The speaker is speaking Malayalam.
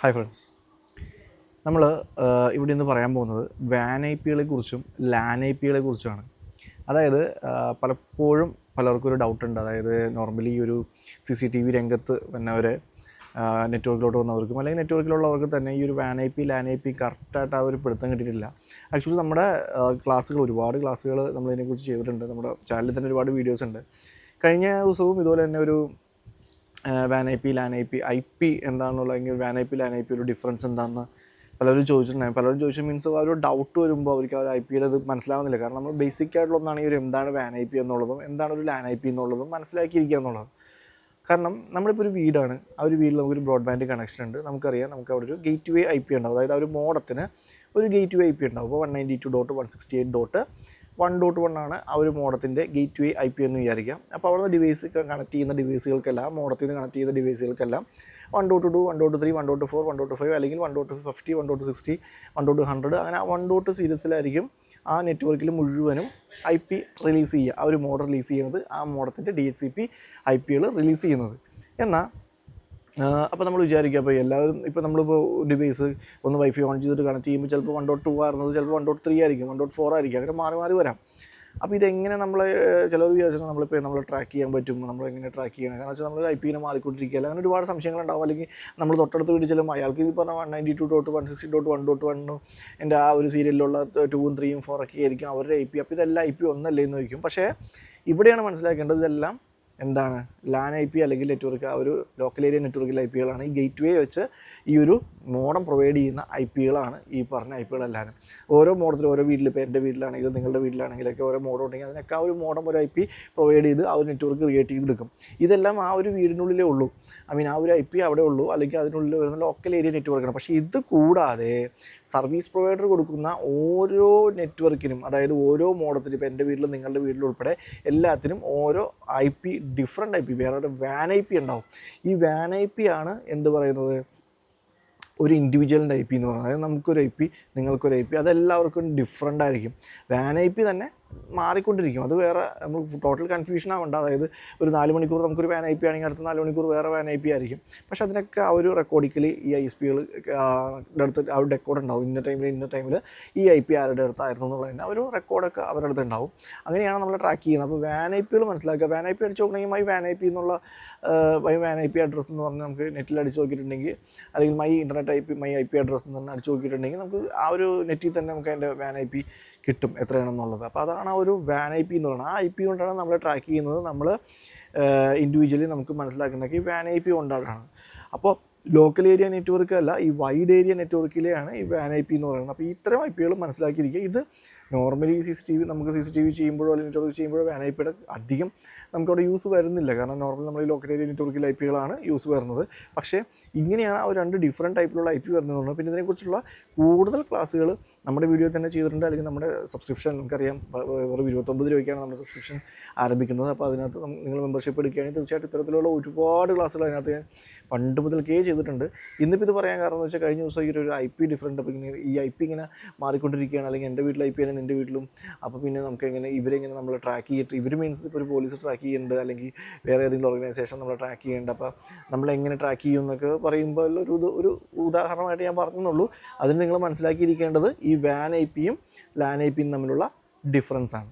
ഹായ് ഫ്രണ്ട്സ്, നമ്മൾ ഇവിടെ നിന്ന് പറയാൻ പോകുന്നത് വാൻ ഐ പികളെ കുറിച്ചും ലാൻ ഐ പികളെ കുറിച്ചുമാണ്. അതായത് പലപ്പോഴും പലർക്കും ഒരു ഡൗട്ടുണ്ട്. അതായത് നോർമലി ഒരു CCTV രംഗത്ത് വന്നവരെ നെറ്റ്വർക്കിലോട്ട് വന്നവർക്കും അല്ലെങ്കിൽ നെറ്റ്വർക്കിലുള്ളവർക്ക് തന്നെ ഈ ഒരു വാൻ I P LAN I P കറക്റ്റായിട്ട് ആ ഒരു പിടുത്തം കിട്ടിയിട്ടില്ല. ആക്ച്വലി നമ്മുടെ ഒരുപാട് ക്ലാസ്സുകൾ നമ്മളിതിനെക്കുറിച്ച് ചെയ്തിട്ടുണ്ട്. നമ്മുടെ ചാനലിൽ തന്നെ ഒരുപാട് വീഡിയോസ് ഉണ്ട്. കഴിഞ്ഞ ദിവസവും ഇതുപോലെ തന്നെ ഒരു വാൻ I P LAN I P എന്താണെന്നുള്ള, അല്ലെങ്കിൽ വാൻ I P LAN I P ഒരു ഡിഫറൻസ് എന്താണെന്ന് പലരും ചോദിച്ചിട്ടുണ്ടായിരുന്നു. പലരും ചോദിച്ച മീൻസ് ആ ഒരു ഡൗട്ട് വരുമ്പോൾ അവർക്ക് ആ ഒരു ഐ പിയുടെ ഇത് മനസ്സിലാവുന്നില്ല. കാരണം നമ്മൾ ബേസിക് ആയിട്ടുള്ള ഒന്നാണ് ഈ ഒരു എന്താണ് വാൻ ഐ പി എന്നുള്ളതും എന്താണ് ഒരു ലാൻ ഐ പി എന്നുള്ളതും മനസ്സിലാക്കിയിരിക്കുക എന്നുള്ളത്. കാരണം നമ്മളിപ്പോൾ ഒരു വീടാണ്, ആ ഒരു വീട്ടിൽ നമുക്കൊരു ബ്രോഡ്ബാൻഡ് കണക്ഷൻ ഉണ്ട്. നമുക്കറിയാം, നമുക്ക് അവിടെ ഒരു ഗേറ്റ് വേ ഐ പി ഉണ്ടാവും. അതായത് ആ ഒരു മോഡത്തിന് ഒരു ഗേറ്റ് വേ ഐ പി ഉണ്ടാവും. അപ്പോൾ 192.168.1.1 ആണ് ആ ഒരു മോഡത്തിൻ്റെ ഗേറ്റ് വേ ഐ പി എന്ന് വിചാരിക്കാം. അപ്പോൾ അവിടെ നിന്ന് ഡിവൈസ് കണക്ട് ചെയ്യുന്ന ഡിവൈസുകൾക്കെല്ലാം, മോഡത്തിൽ നിന്ന് കണക്ട് ചെയ്യുന്ന ഡിവൈസുകൾക്കെല്ലാം 1.2, 1.3, 1.4, 1.5 അല്ലെങ്കിൽ 1.50, 1.60, 1.100 അങ്ങനെ 1 സീരീസിലായിരിക്കും ആ നെറ്റ്വർക്കിൽ മുഴുവനും ഐ പി റിലീസ് ചെയ്യുക. ആ ഒരു മോഡ് റിലീസ് ചെയ്യുന്നത്, ആ മോഡത്തിൻ്റെ DHCP ഐ പികൾ റിലീസ് ചെയ്യുന്നത്. എന്നാൽ അപ്പോൾ നമ്മൾ വിചാരിക്കുക, അപ്പോൾ എല്ലാവരും ഇപ്പോൾ നമ്മളിപ്പോൾ ഡിവൈസ് ഒന്ന് വൈഫൈ ഓൺ ചെയ്തിട്ട് കണക്ട് ചെയ്യുമ്പോൾ ചിലപ്പോൾ 1.2 ആയിരുന്നത് ചിലപ്പോൾ 1.3 ആയിരിക്കും, 1.4 ആയിരിക്കും, അങ്ങനെ മാറി മാറി വരാം. അപ്പോൾ ഇതെങ്ങനെ നമ്മൾ ചിലർ വിചാരിച്ചാൽ നമ്മൾ ട്രാക്ക് ചെയ്യാൻ പറ്റും, നമ്മളെങ്ങനെ ട്രാക്ക് ചെയ്യണം? കാരണം വെച്ചാൽ നമ്മൾ ഐ പിനെ മാറിക്കൊണ്ടിരിക്കുകയല്ല, അങ്ങനെ ഒരുപാട് സംശയങ്ങളുണ്ടാവും. അല്ലെങ്കിൽ നമ്മൾ തൊട്ടടുത്ത് വീട്ടിൽ ചെല്ലുമ്പോൾ അയാൾക്ക് ഈ പറഞ്ഞ 192.160.1.1 എൻ്റെ ആ ഒരു സീരിയലിലുള്ള 2ഉം 3ഉം 4 ഒക്കെ ആയിരിക്കും അവരുടെ ഐ പി. അപ്പോൾ ഇതെല്ലാം ഐ പി ഒന്നല്ലേ എന്ന് ചോദിക്കും. പക്ഷേ ഇവിടെയാണ് മനസ്സിലാക്കേണ്ടത്, ഇതെല്ലാം എന്താണ് ലാൻ ഐ പി അല്ലെങ്കിൽ നെറ്റ്വർക്ക്, ആ ഒരു ലോക്കൽ ഏരിയ നെറ്റ്വർക്കിലെ ഐ പികളാണ്. ഈ ഗേറ്റ് വേ വെച്ച് ഈ ഒരു മോഡം പ്രൊവൈഡ് ചെയ്യുന്ന ഐ പികളാണ് ഈ പറഞ്ഞ ഐ പികളെല്ലാവരും. ഓരോ മോഡത്തിലും ഓരോ വീട്ടിൽ, ഇപ്പോൾ എൻ്റെ വീട്ടിലാണെങ്കിലും നിങ്ങളുടെ വീട്ടിലാണെങ്കിലൊക്കെ ഓരോ മോഡം ഉണ്ടെങ്കിൽ അതിനൊക്കെ ആ ഒരു മോഡം ഒരു ഐ പി പ്രൊവൈഡ് ചെയ്ത് ആ ഒരു നെറ്റ്വർക്ക് ക്രിയേറ്റ് ചെയ്തെടുക്കും. ഇതെല്ലാം ആ ഒരു വീടിനുള്ളിലേ ഉള്ളൂ. ആ ഒരു ഐ പി അവിടെ ഉള്ളൂ, അല്ലെങ്കിൽ അതിനുള്ളിൽ വരുന്ന ലോക്കൽ ഏരിയ നെറ്റ്വർക്കാണ്. പക്ഷേ ഇത് കൂടാതെ സർവീസ് പ്രൊവൈഡർ കൊടുക്കുന്ന ഓരോ നെറ്റ്വർക്കിനും, അതായത് ഓരോ മോഡത്തിനും, ഇപ്പോൾ എൻ്റെ വീട്ടിലും നിങ്ങളുടെ വീട്ടിലും ഉൾപ്പെടെ എല്ലാത്തിനും ഓരോ I P, different I P, വേറെ ഒരു വാൻ ഐ പി ഉണ്ടാവും. ഈ വാൻ ഐ പി ആണ് എന്ത് പറയുന്നത്, ഒരു ഇൻഡിവിജ്വലിൻ്റെ ഐ പി എന്ന് പറയുന്നത്. അതായത് നമുക്കൊരു ഐ പി, നിങ്ങൾക്കൊരു ഐ പി, അതെല്ലാവർക്കും ഡിഫറെൻ്റ് ആയിരിക്കും. വാൻ ഐ പി തന്നെ മാറിക്കൊണ്ടിരിക്കും. അത് വേറെ നമ്മൾ ടോട്ടൽ കൺഫ്യൂഷൻ ആവേണ്ട. അതായത് ഒരു 4 മണിക്കൂർ നമുക്കൊരു വാൻ ഐ പി ആണെങ്കിൽ അടുത്ത 4 മണിക്കൂർ വേറെ വാൻ ഐ പി ആയിരിക്കും. പക്ഷേ അതിനൊക്കെ ആ ഒരു റെക്കോർഡിക്കലി ഈ ISPകൾ അടുത്ത് ആ ഒരു ഡെക്കോഡ് ഉണ്ടാവും. ഇന്ന ടൈമിൽ ഈ ഐ പി ആരുടെ അടുത്തായിരുന്നു എന്നുള്ളതിന് ആ ഒരു റെക്കോർഡൊക്കെ അവരുടെ അടുത്ത് ഉണ്ടാവും. അങ്ങനെയാണ് നമ്മൾ ട്രാക്ക് ചെയ്യുന്നത്. അപ്പോൾ വാൻ ഐ പികൾ മനസ്സിലാക്കുക. വാൻ ഐ പി അടിച്ച് നോക്കണമെങ്കിൽ മൈ വാൻ ഐ പി എന്നുള്ള വാൻ ഐ പി അഡ്രസ്സ് എന്ന് പറഞ്ഞാൽ നമുക്ക് നെറ്റിൽ അടിച്ച് നോക്കിയിട്ടുണ്ടെങ്കിൽ, അല്ലെങ്കിൽ my internet I P, my I P address എന്ന് പറഞ്ഞാൽ അടിച്ച് നോക്കിയിട്ടുണ്ടെങ്കിൽ നമുക്ക് ആ ഒരു നെറ്റിൽ തന്നെ നമുക്ക് അതിൻ്റെ വാൻ ഐ പി കിട്ടും എത്രയാണെന്നുള്ളത്. അപ്പോൾ അതാണ് ആ ഒരു വാൻ ഐ പി എന്ന് പറയുന്നത്. ആ ഐ പി കൊണ്ടാണ് നമ്മൾ ട്രാക്ക് ചെയ്യുന്നത്. നമ്മൾ ഇൻഡിവിജ്വലി നമുക്ക് മനസ്സിലാക്കുന്നത് ഈ വാൻ ഐ പി കൊണ്ടാണ്. അപ്പോൾ ലോക്കൽ ഏരിയ നെറ്റ്വർക്ക് അല്ല, ഈ വൈഡ് ഏരിയ നെറ്റ്വർക്കിലെയാണ് ഈ വാൻ ഐ പി എന്ന് പറയുന്നത്. അപ്പോൾ ഇത്തരം ഐ പികൾ മനസ്സിലാക്കിയിരിക്കുക. ഇത് നോർമലി നമുക്ക് CCTV ചെയ്യുമ്പോഴോ അല്ലെങ്കിൽ നെറ്റ്വർക്ക് ചെയ്യുമ്പോഴോ വാൻ ഐ പിയുടെ അധികം നമുക്കവിടെ യൂസ് വരുന്നില്ല. കാരണം നോർമലി നമ്മൾ ഈ ലോക്കൽ ഏരിയ നെറ്റ്വർക്കിൽ ഐ പികളാണ് യൂസ് വരുന്നത്. പക്ഷേ ഇങ്ങനെയാണ് ആ ഒരു 2 ഡിഫറെൻറ്റ് ടൈപ്പിലുള്ള ഐ പി വരുന്നതെന്ന്. പിന്നെ ഇതിനെക്കുറിച്ചുള്ള കൂടുതൽ ക്ലാസ്സുകൾ നമ്മുടെ വീഡിയോ തന്നെ ചെയ്തിട്ടുണ്ട്. അല്ലെങ്കിൽ നമ്മുടെ സബ്സ്ക്രിപ്ഷൻ, നമുക്കറിയാം വെറും 29 രൂപയ്ക്കാണ് നമ്മുടെ സബ്സ്ക്രിപ്ഷൻ ആരംഭിക്കുന്നത്. അപ്പോൾ അതിനകത്ത് നിങ്ങൾ മെമ്പർഷിപ്പ് എടുക്കുകയാണെങ്കിൽ തീർച്ചയായിട്ടും ഇത്തരത്തിലുള്ള ഒരുപാട് ക്ലാസ്സുകൾ അതിനകത്ത് ഞാൻ പണ്ട് മുതൽക്കേ ചെയ്തിട്ടുണ്ട്. ഇന്നിപ്പോൾ ഇത് പറയാൻ കാരണം എന്ന് വെച്ചാൽ കഴിഞ്ഞ ദിവസം ഈ ഒരു ഐ പി ഡിഫറെൻറ്റ്, അപ്പോൾ ഇങ്ങനെ ഈ ഐ പി ഇങ്ങനെ മാറിക്കൊണ്ടിരിക്കുകയാണ്. അല്ലെങ്കിൽ എൻ്റെ വീട്ടിൽ ഐ പി ആണ്, നിൻ്റെ വീട്ടിലും. അപ്പോൾ പിന്നെ നമുക്ക് എങ്ങനെ ഇവരെങ്ങനെ നമ്മൾ ട്രാക്ക് ചെയ്തിട്ട്, ഇവർ മീൻസ് ഇപ്പോൾ ഒരു പോലീസ് ട്രാക്ക് ചെയ്യുന്നുണ്ട്, അല്ലെങ്കിൽ വേറെ ഏതെങ്കിലും ഓർഗനൈസേഷൻ നമ്മൾ ട്രാക്ക് ചെയ്യുന്നുണ്ട്. അപ്പോൾ നമ്മളെങ്ങനെ ട്രാക്ക് ചെയ്യും എന്നൊക്കെ പറയുമ്പോൾ ഒരു ഉദാഹരണമായിട്ട് ഞാൻ പറഞ്ഞെന്നുള്ളൂ. അതിന് നിങ്ങൾ മനസ്സിലാക്കിയിരിക്കേണ്ടത് ഈ വാൻ ഐ പിയും ലാൻ ഐ പിയും തമ്മിലുള്ള ഡിഫറൻസാണ്.